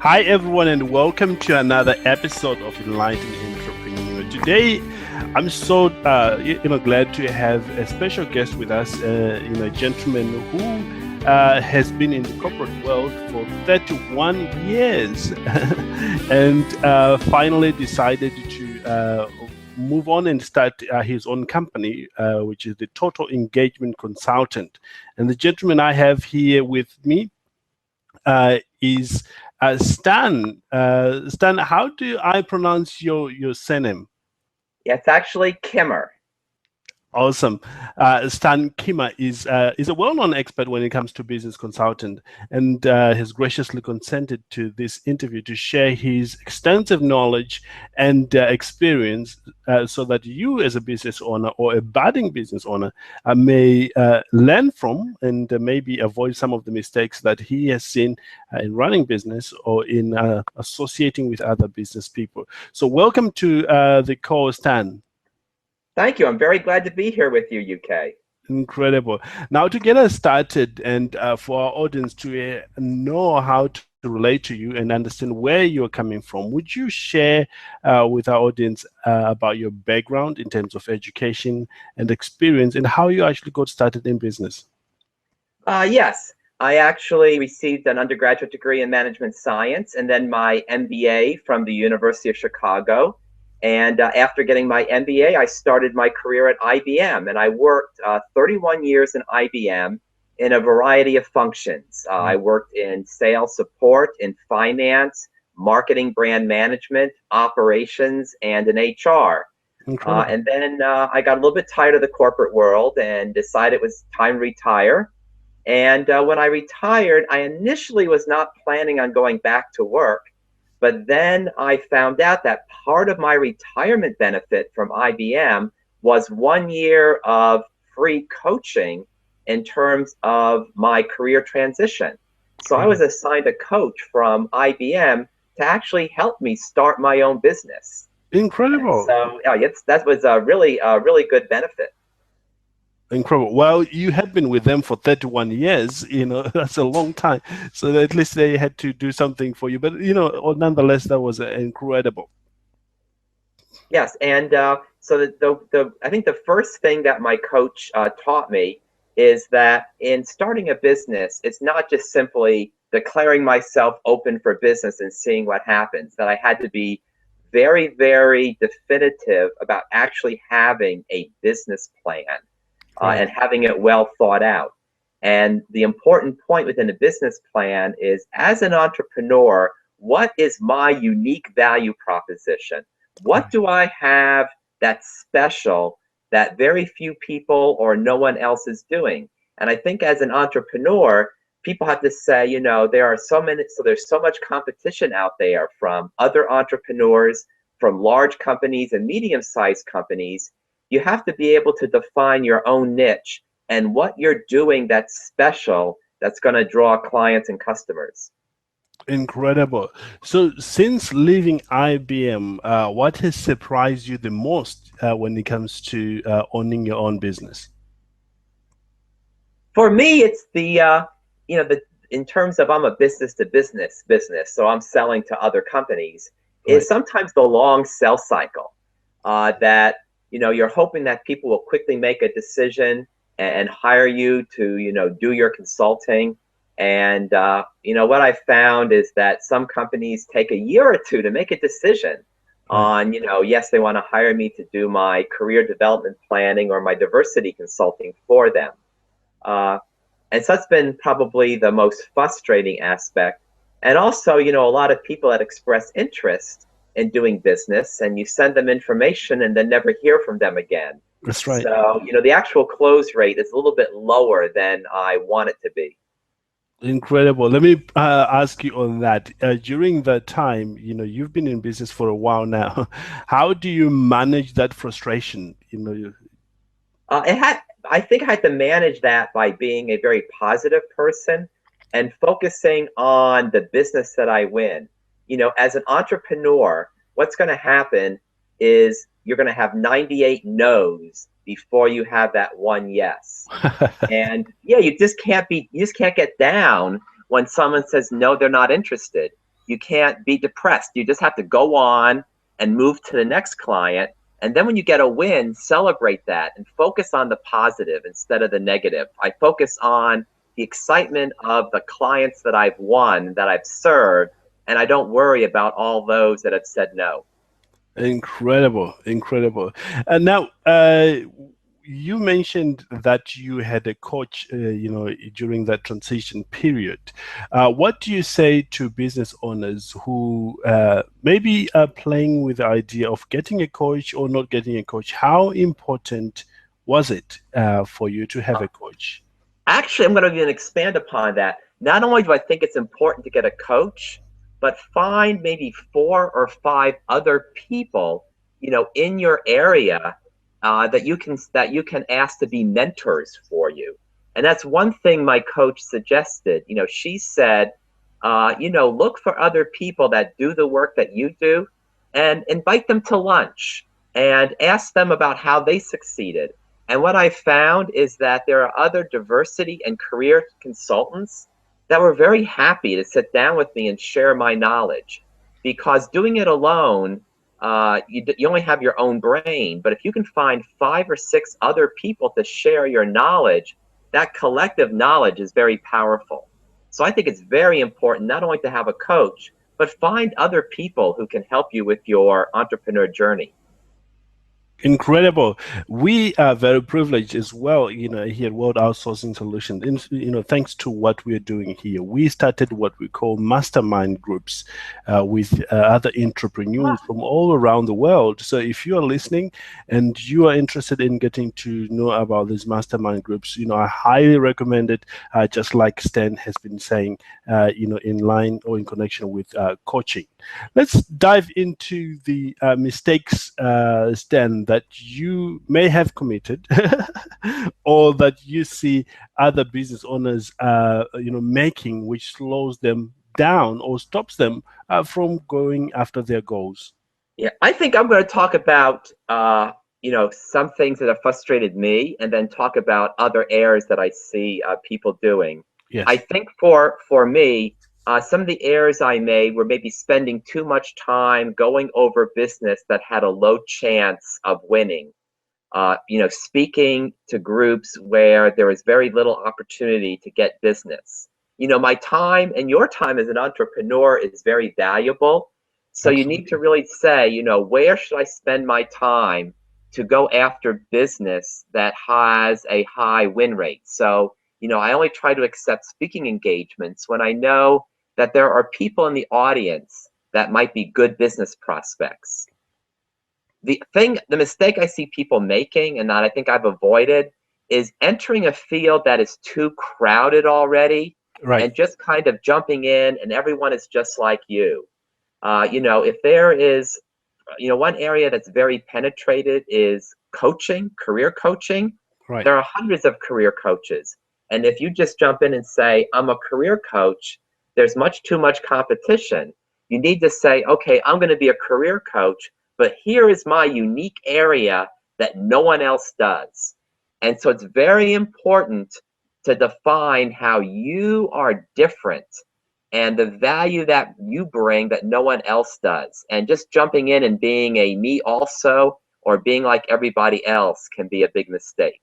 Hi, everyone, and welcome to another episode of Enlightened Entrepreneur. Today, I'm so glad to have a special guest with us, a gentleman who has been in the corporate world for 31 years and finally decided to move on and start his own company, which is the Total Engagement Consultant. And the gentleman I have here with me is Stan. Stan, how do I pronounce your surname? Yeah, it's actually Kimmer. Awesome. Stan Kimmer is a well-known expert when it comes to business consultant, and has graciously consented to this interview to share his extensive knowledge and experience, so that you, as a business owner or a budding business owner, may learn from and maybe avoid some of the mistakes that he has seen in running business or in associating with other business people. So, welcome to the call, Stan. Thank you. I'm very glad to be here with you, UK. Incredible. Now, to get us started and for our audience to know how to relate to you and understand where you're coming from, would you share with our audience about your background in terms of education and experience and how you actually got started in business? Yes, I actually received an undergraduate degree in management science and then my MBA from the University of Chicago. And after getting my MBA, I started my career at IBM, and I worked 31 years in IBM in a variety of functions. I worked in sales support, in finance, marketing, brand management, operations, and in HR. And then I got a little bit tired of the corporate world and decided it was time to retire. And when I retired, I initially was not planning on going back to work. But then I found out that part of my retirement benefit from IBM was 1 year of free coaching in terms of my career transition. So I was assigned a coach from IBM to actually help me start my own business. Incredible. And so that was a really good benefit. Incredible. Well, you had been with them for 31 years, that's a long time. So at least they had to do something for you. But, nonetheless, that was incredible. Yes. And so I think the first thing that my coach taught me is that in starting a business, it's not just simply declaring myself open for business and seeing what happens, that I had to be very, very definitive about actually having a business plan. And having it well thought out. And the important point within a business plan is, as an entrepreneur, what is my unique value proposition? What do I have that's special that very few people or no one else is doing? And I think as an entrepreneur, people have to say, there's so much competition out there from other entrepreneurs, from large companies and medium-sized companies. You have to be able to define your own niche and what you're doing that's special, that's going to draw clients and customers. Incredible. So since leaving IBM, what has surprised you the most when it comes to owning your own business? For me, it's in terms of, I'm a business to business, so I'm selling to other companies, is sometimes the long sales cycle that you're hoping that people will quickly make a decision and hire you to, do your consulting. And, what I found is that some companies take a year or two to make a decision on, yes, they want to hire me to do my career development planning or my diversity consulting for them. And so that's been probably the most frustrating aspect. And also, a lot of people that express interest in doing business, and you send them information and then never hear from them again. That's right. So, the actual close rate is a little bit lower than I want it to be. Incredible. Let me ask you on that. During that time, you've been in business for a while now. How do you manage that frustration? I think I had to manage that by being a very positive person and focusing on the business that I win. As an entrepreneur, what's going to happen is you're going to have 98 no's before you have that one yes. And you just can't get down when someone says no, they're not interested. You can't be depressed. You just have to go on and move to the next client. And then when you get a win, celebrate that and focus on the positive instead of the negative. I focus on the excitement of the clients that I've won, that I've served, and I don't worry about all those that have said no. Incredible, incredible. And now, you mentioned that you had a coach, during that transition period. What do you say to business owners who maybe are playing with the idea of getting a coach or not getting a coach? How important was it for you to have a coach? Actually, I'm going to even expand upon that. Not only do I think it's important to get a coach, but find maybe 4 or 5 other people, in your area that you can ask to be mentors for you. And that's one thing my coach suggested. She said, look for other people that do the work that you do, and invite them to lunch and ask them about how they succeeded. And what I found is that there are other diversity and career consultants that were very happy to sit down with me and share my knowledge. Because doing it alone, you only have your own brain. But if you can find 5 or 6 other people to share your knowledge, that collective knowledge is very powerful. So I think it's very important not only to have a coach, but find other people who can help you with your entrepreneur journey. Incredible. We are very privileged as well, here at World Outsourcing Solutions. Thanks to what we're doing here, we started what we call mastermind groups with other entrepreneurs from all around the world. So if you are listening and you are interested in getting to know about these mastermind groups, I highly recommend it, just like Stan has been saying, in line or in connection with coaching. Let's dive into the mistakes, Stan, that you may have committed or that you see other business owners making, which slows them down or stops them from going after their goals. Yeah, I think I'm going to talk about some things that have frustrated me, and then talk about other errors that I see people doing. Yes. I think for me, some of the errors I made were maybe spending too much time going over business that had a low chance of winning. Speaking to groups where there is very little opportunity to get business. My time and your time as an entrepreneur is very valuable. So Absolutely. you need to really say, where should I spend my time to go after business that has a high win rate? So, I only try to accept speaking engagements when I know that there are people in the audience that might be good business prospects. The mistake I see people making, and that I think I've avoided, is entering a field that is too crowded already, Right. and just kind of jumping in, and everyone is just like you. If there is, one area that's very penetrated is coaching, career coaching. Right. There are hundreds of career coaches. And if you just jump in and say, I'm a career coach, there's too much competition. You need to say, okay, I'm going to be a career coach, but here is my unique area that no one else does. And so it's very important to define how you are different and the value that you bring that no one else does. And just jumping in and being a me also, or being like everybody else, can be a big mistake.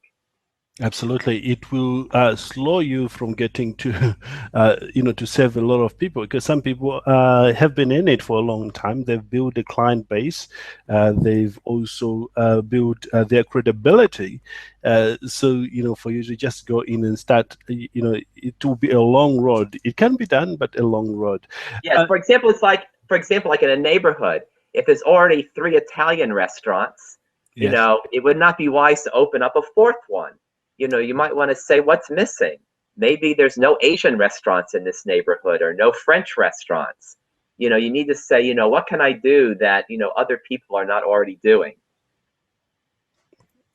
Absolutely, it will slow you from getting to, to serve a lot of people, because some people have been in it for a long time. They've built a client base. They've also built their credibility. So, for you to just go in and start, it will be a long road. It can be done, but a long road. Yes, for example, like in a neighborhood, if there's already 3 Italian restaurants, Yes. it would not be wise to open up a 4th one. You might want to say what's missing. Maybe there's no Asian restaurants in this neighborhood, or no French restaurants. You need to say, what can I do that, other people are not already doing?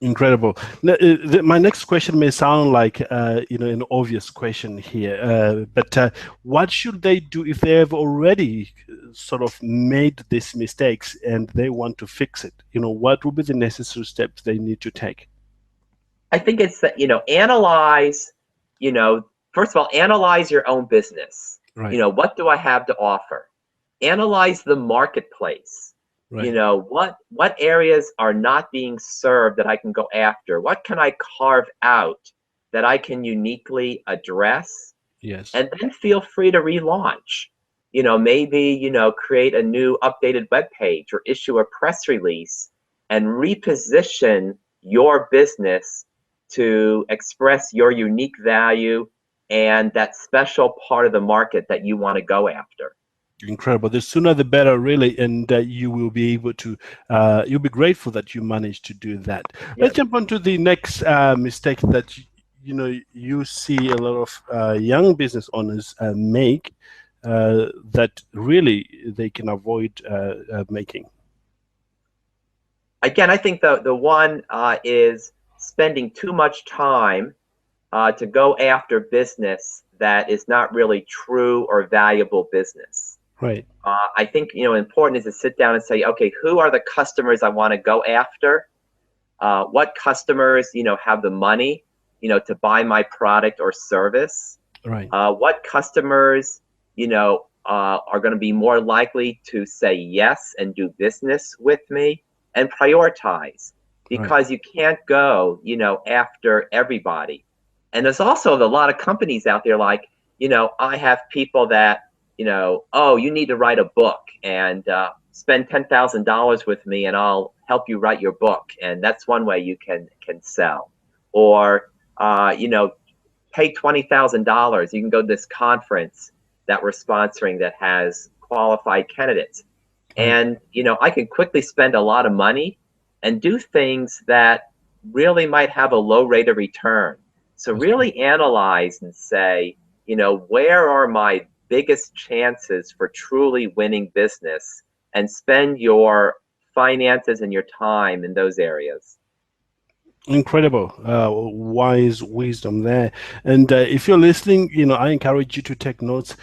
Incredible. My next question may sound like an obvious question here, but what should they do if they have already sort of made these mistakes and they want to fix it? What would be the necessary steps they need to take? I think it's that, analyze, first of all, analyze your own business. Right. What do I have to offer? analyze the marketplace. You Right. know, what areas are not being served that I can go after? What can I carve out that I can uniquely address? Yes. And then feel free to relaunch. You know, maybe, create a new updated web page or issue a press release and reposition your business to express your unique value and that special part of the market that you want to go after. Incredible. The sooner the better, really, and you will be able to. You'll be grateful that you managed to do that. Yeah. Let's jump on to the next mistake that you see a lot of young business owners make that really they can avoid making. Again, I think the one is spending too much time to go after business that is not really true or valuable business. Right. I think important is to sit down and say, okay, who are the customers I want to go after? What customers have the money to buy my product or service? Right. What customers are going to be more likely to say yes and do business with me, and prioritize, Right. because you can't go after everybody. And there's also a lot of companies out there like, I have people that, oh, you need to write a book and spend $10,000 with me and I'll help you write your book. And that's one way you can sell. Or, pay $20,000. You can go to this conference that we're sponsoring that has qualified candidates. Right. And, I can quickly spend a lot of money and do things that really might have a low rate of return. So That's really analyze and say, where are my biggest chances for truly winning business, and spend your finances and your time in those areas. Incredible, wise wisdom there. And if you're listening, I encourage you to take notes,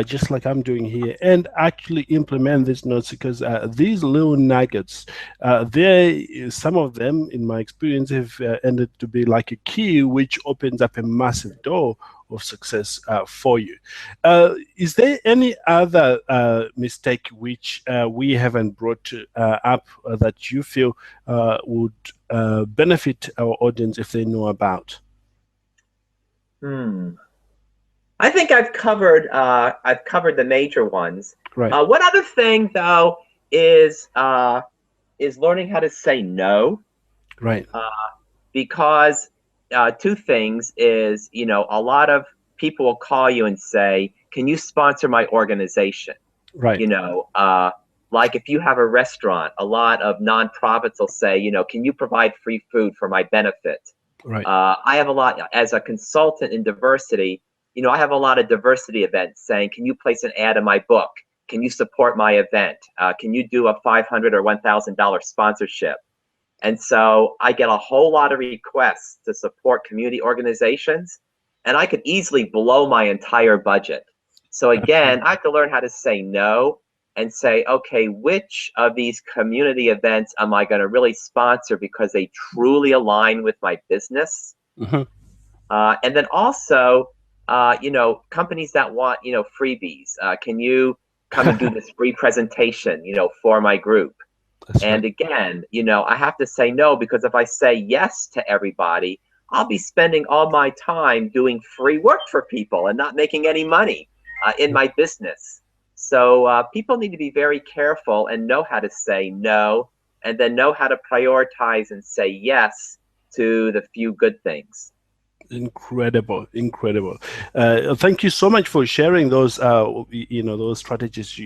just like I'm doing here, and actually implement these notes, because these little nuggets, some of them, in my experience, have ended to be like a key which opens up a massive door of success for you. Is there any other mistake which we haven't brought up that you feel would benefit our audience if they know about? I think I've covered the major ones. Right. One other thing though is learning how to say no. Right. Because two things is, a lot of people will call you and say, can you sponsor my organization? Right. Like if you have a restaurant, a lot of nonprofits will say, can you provide free food for my benefit? Right. I have a lot, as a consultant in diversity, I have a lot of diversity events saying, can you place an ad in my book? Can you support my event? Can you do a $500 or $1,000 sponsorship? And so I get a whole lot of requests to support community organizations, and I could easily blow my entire budget. So again, I have to learn how to say no and say, okay, which of these community events am I going to really sponsor because they truly align with my business? Mm-hmm. And then also, companies that want, freebies. Can you come and do this free presentation, for my group? That's And right. again, I have to say no, because if I say yes to everybody, I'll be spending all my time doing free work for people and not making any money in my business. So people need to be very careful and know how to say no, and then know how to prioritize and say yes to the few good things. Incredible, incredible. Thank you so much for sharing those those strategies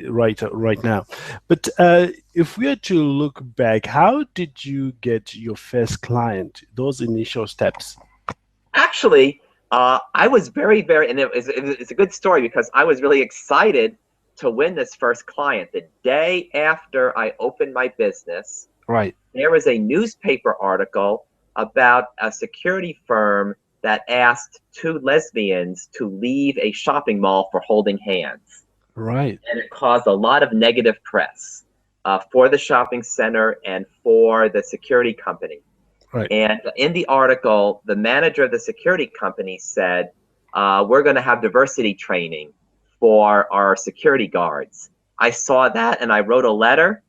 right now. But if we are to look back, how did you get your first client, those initial steps? Actually, I was very, and it's a good story, because I was really excited to win this first client. The day after I opened my business, Right. there was a newspaper article about a security firm that asked two lesbians to leave a shopping mall for holding hands. Right. And it caused a lot of negative press for the shopping center and for the security company. Right. And in the article, the manager of the security company said, we're going to have diversity training for our security guards. I saw that and I wrote a letter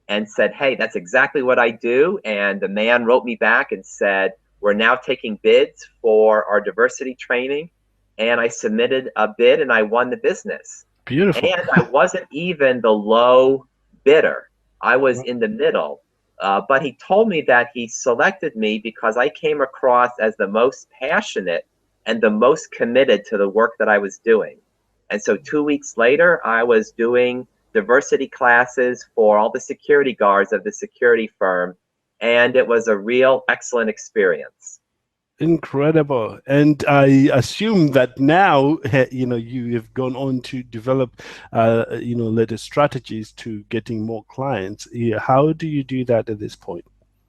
and said, hey, that's exactly what I do. And the man wrote me back and said, we're now taking bids for our diversity training. And I submitted a bid and I won the business. Beautiful. And I wasn't even the low bidder. I was in the middle. But he told me that he selected me because I came across as the most passionate and the most committed to the work that I was doing. And so 2 weeks later, I was doing diversity classes for all the security guards of the security firm. And it was a real excellent experience. Incredible. And I assume that now, you have gone on to develop, latest strategies to getting more clients. Yeah, how do you do that at this point?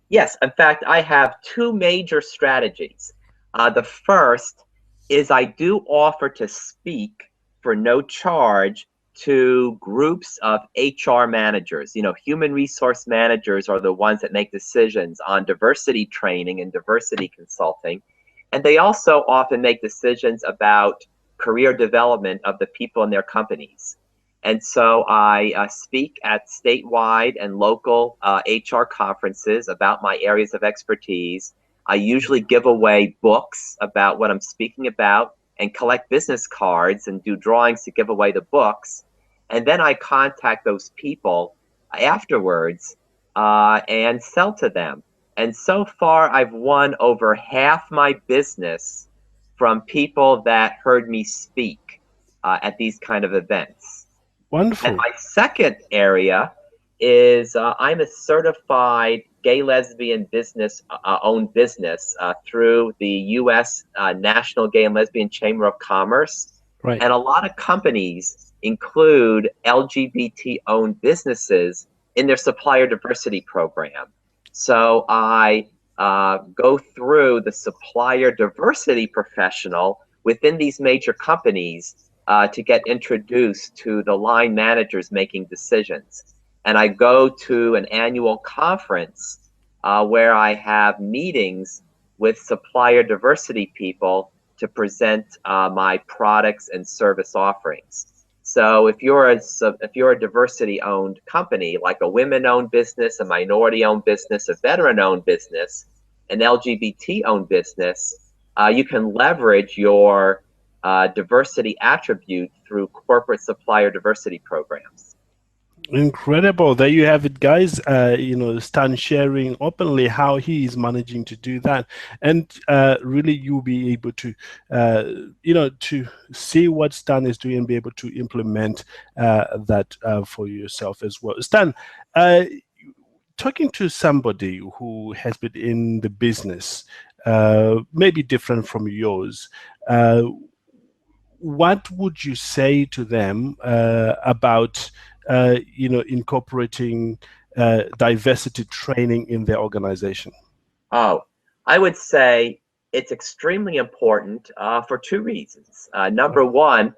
Yes, in fact, I have two major strategies. The first is I do offer to speak for no charge to groups of HR managers. Human resource managers are the ones that make decisions on diversity training and diversity consulting. And they also often make decisions about career development of the people in their companies. And so I speak at statewide and local HR conferences about my areas of expertise. I usually give away books about what I'm speaking about and collect business cards and do drawings to give away the books. And then I contact those people afterwards and sell to them. And so far, I've won over half my business from people that heard me speak at these kind of events. And Wonderful. my second area is I'm a certified gay lesbian business owned business through the U.S. National Gay and Lesbian Chamber of Commerce. Right. And a lot of companies include LGBT owned businesses in their supplier diversity program. So I go through the supplier diversity professional within these major companies to get introduced to the line managers making decisions. And I go to an annual conference where I have meetings with supplier diversity people to present my products and service offerings. So if you're a diversity-owned company, like a women-owned business, a minority-owned business, a veteran-owned business, an LGBT-owned business, you can leverage your diversity attribute through corporate supplier diversity programs. Incredible. There you have it, guys. Stan sharing openly how he is managing to do that. And really, you'll be able to, to see what Stan is doing and be able to implement that for yourself as well. Stan, talking to somebody who has been in the business, maybe different from yours, what would you say to them about incorporating diversity training in their organization? Oh, I would say it's extremely important for two reasons. Number one,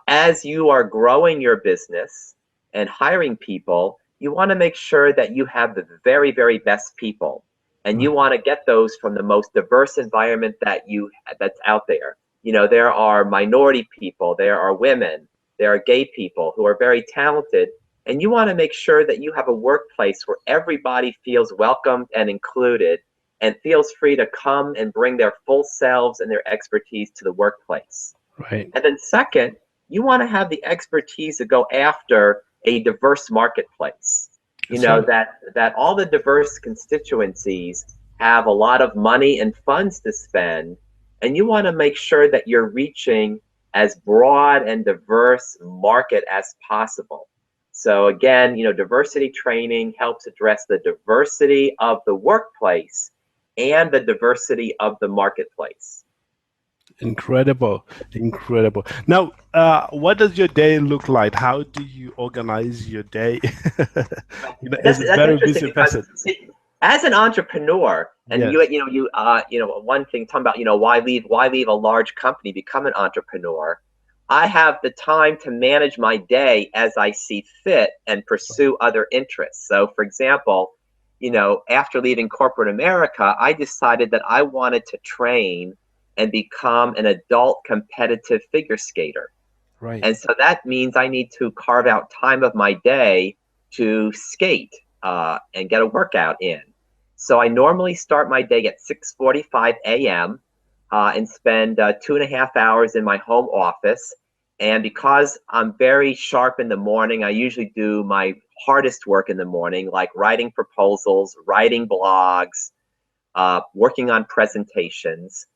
as you are growing your business and hiring people, you want to make sure that you have the very, very best people, and you want to get those from the most diverse environment that's out there. There are minority people, there are women, there are gay people who are very talented, and you want to make sure that you have a workplace where everybody feels welcomed and included and feels free to come and bring their full selves and their expertise to the workplace. Right. And then second, you want to have the expertise to go after a diverse marketplace. That all the diverse constituencies have a lot of money and funds to spend, and you want to make sure that you're reaching as broad and diverse market as possible. So again, diversity training helps address the diversity of the workplace and the diversity of the marketplace. Incredible. Now, what does your day look like? How do you organize your day? As a That's very interesting busy because person. see, as an entrepreneur, and Yes. one thing talking about why leave a large company, become an entrepreneur. I have the time to manage my day as I see fit and pursue other interests. So, for example, after leaving corporate America, I decided that I wanted to train and become an adult competitive figure skater. Right. And so that means I need to carve out time of my day to skate and get a workout in. So I normally start my day at 6:45 a.m. And spend 2.5 hours in my home office. And because I'm very sharp in the morning, I usually do my hardest work in the morning, like writing proposals, writing blogs, working on presentations.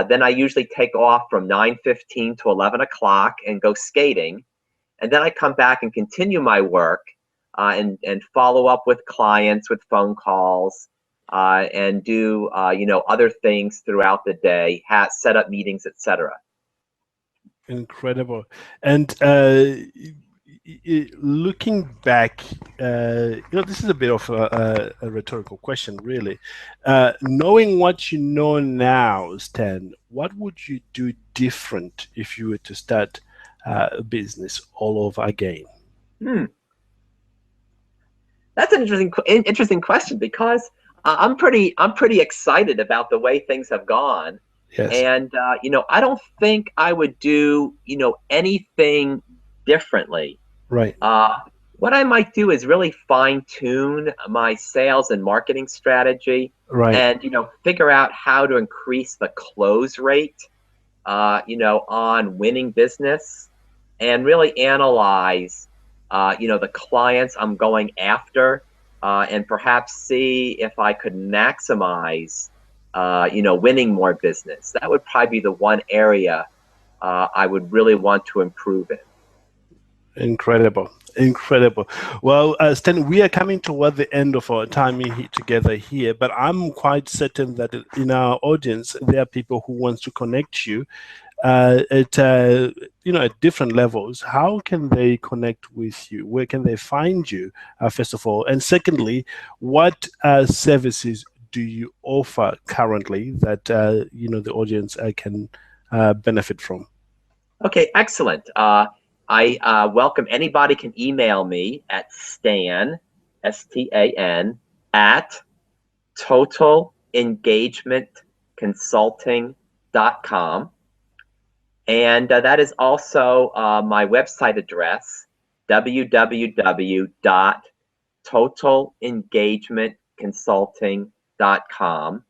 Then I usually take off from 9:15 to 11 o'clock and go skating. And then I come back and continue my work and follow up with clients with phone calls and do other things throughout the day, set up meetings, etc. Incredible. And looking back, this is a bit of a rhetorical question, really. Knowing what you know now, Stan, what would you do different if you were to start a business all over again? That's an interesting question because I'm pretty excited about the way things have gone, Yes. and I don't think I would do anything differently. Right. What I might do is really fine tune my sales and marketing strategy, Right. and figure out how to increase the close rate, on winning business, and really analyze, the clients I'm going after, and perhaps see if I could maximize, winning more business. That would probably be the one area I would really want to improve in. Incredible. Incredible. Well, Stan, we are coming toward the end of our time together here, but I'm quite certain that in our audience, there are people who want to connect you at at different levels. How can they connect with you? Where can they find you, first of all? And secondly, what services do you offer currently that the audience can benefit from? Okay, excellent. I welcome anybody can email me at Stan, STAN, at totalengagementconsulting.com. And that is also my website address, www.totalengagementconsulting.com.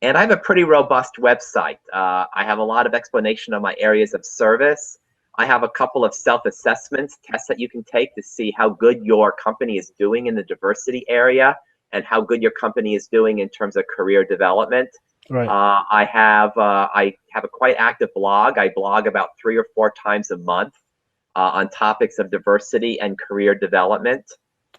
And I have a pretty robust website. I have a lot of explanation of my areas of service. I have a couple of self-assessments, tests that you can take to see how good your company is doing in the diversity area and how good your company is doing in terms of career development. Right. I have a quite active blog. I blog about 3 or 4 times a month on topics of diversity and career development.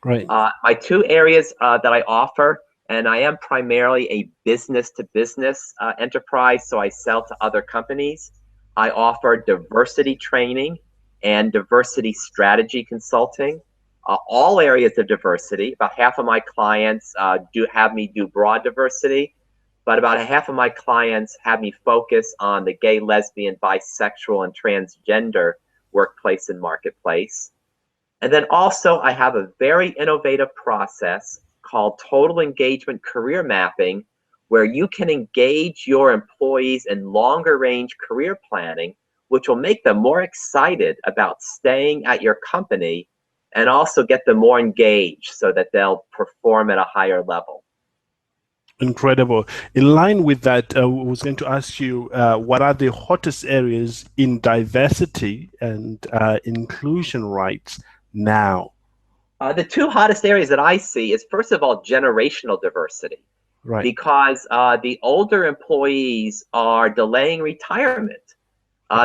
Right. My 2 areas that I offer, and I am primarily a business-to-business enterprise, so I sell to other companies. I offer diversity training and diversity strategy consulting. All areas of diversity. About half of my clients do have me do broad diversity, but about half of my clients have me focus on the gay, lesbian, bisexual, and transgender workplace and marketplace. And then also I have a very innovative process called Total Engagement Career Mapping, where you can engage your employees in longer range career planning, which will make them more excited about staying at your company and also get them more engaged so that they'll perform at a higher level. Incredible. In line with that, I was going to ask you, what are the hottest areas in diversity and inclusion rights now? The 2 hottest areas that I see is, first of all, generational diversity. Right. Because the older employees are delaying retirement.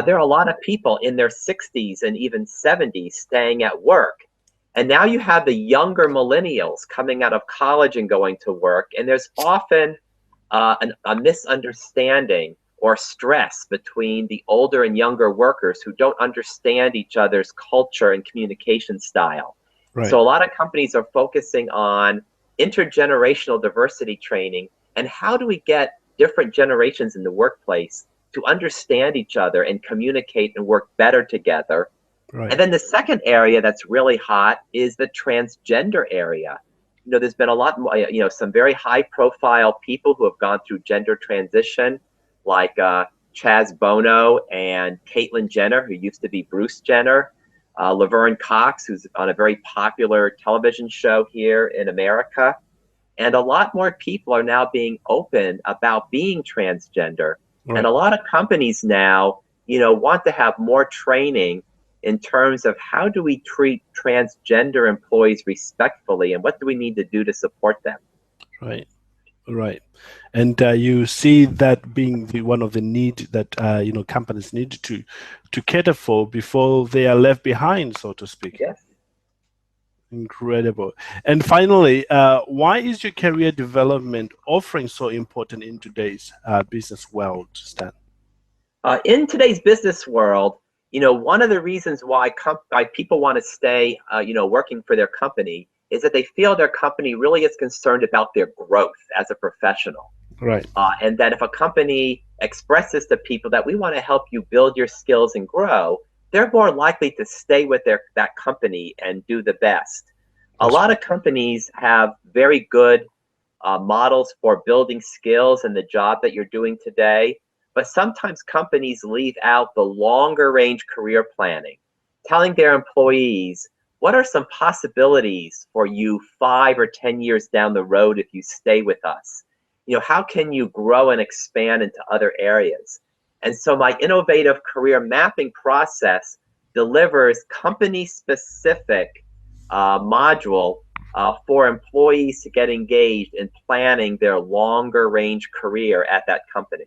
There are a lot of people in their 60s and even 70s staying at work. And now you have the younger millennials coming out of college and going to work. And there's often a misunderstanding or stress between the older and younger workers who don't understand each other's culture and communication style. Right. So a lot of companies are focusing on intergenerational diversity training and how do we get different generations in the workplace to understand each other and communicate and work better together. Right. And then the second area that's really hot is the transgender area. There's been a lot more, some very high profile people who have gone through gender transition, like Chaz Bono and Caitlyn Jenner, who used to be Bruce Jenner, Laverne Cox, who's on a very popular television show here in America. And a lot more people are now being open about being transgender. Right. And a lot of companies now, want to have more training in terms of how do we treat transgender employees respectfully and what do we need to do to support them. Right. Right, and you see that being one of the need that companies need to cater for before they are left behind, so to speak. Yes. Incredible. And finally, why is your career development offering so important in today's business world, Stan? In today's business world, one of the reasons why people want to stay, working for their company is that they feel their company really is concerned about their growth as a professional. Right. And that if a company expresses to people that we want to help you build your skills and grow, they're more likely to stay with that company and do the best. A lot of companies have very good models for building skills in the job that you're doing today, but sometimes companies leave out the longer range career planning, telling their employees, what are some possibilities for you 5 or 10 years down the road if you stay with us? How can you grow and expand into other areas? And so my innovative career mapping process delivers company-specific module for employees to get engaged in planning their longer range career at that company.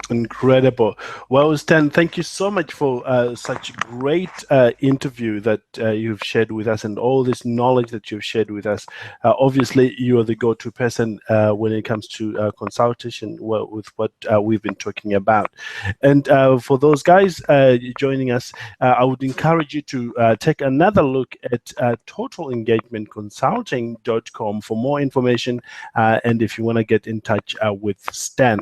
Incredible. Well, Stan, thank you so much for such a great interview that you've shared with us and all this knowledge that you've shared with us. Obviously, you are the go-to person when it comes to consultation with what we've been talking about. And for those guys joining us, I would encourage you to take another look at totalengagementconsulting.com for more information and if you want to get in touch with Stan.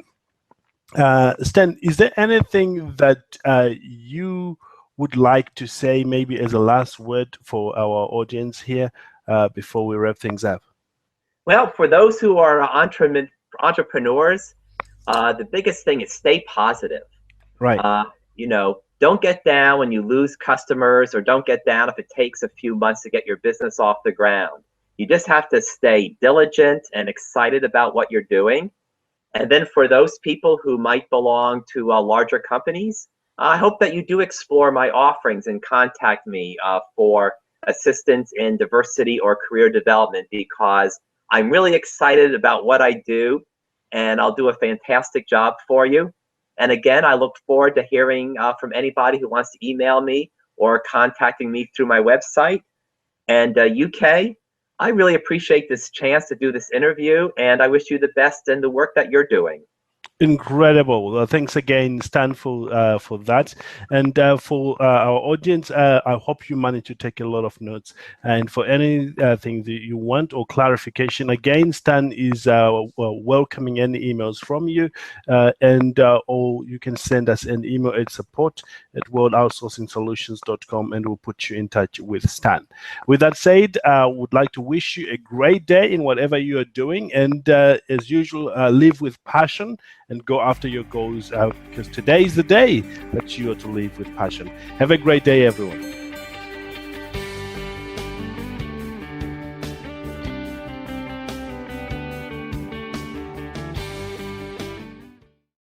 Stan, is there anything that you would like to say maybe as a last word for our audience here before we wrap things up? Well, for those who are entrepreneurs, the biggest thing is stay positive. Right. Don't get down when you lose customers, or don't get down if it takes a few months to get your business off the ground. You just have to stay diligent and excited about what you're doing. And then for those people who might belong to larger companies, I hope that you do explore my offerings and contact me for assistance in diversity or career development, because I'm really excited about what I do and I'll do a fantastic job for you. And again, I look forward to hearing from anybody who wants to email me or contacting me through my website. And UK, I really appreciate this chance to do this interview, and I wish you the best in the work that you're doing. Incredible. Thanks again, Stan, for that. And for our audience, I hope you managed to take a lot of notes. And for anything that you want or clarification, again, Stan is welcoming any emails from you. Or you can send us an email at support@worldoutsourcingsolutions.com, and we'll put you in touch with Stan. With that said, I would like to wish you a great day in whatever you are doing. And as usual, live with passion and go after your goals, because today is the day that you are to live with passion. Have a great day, everyone.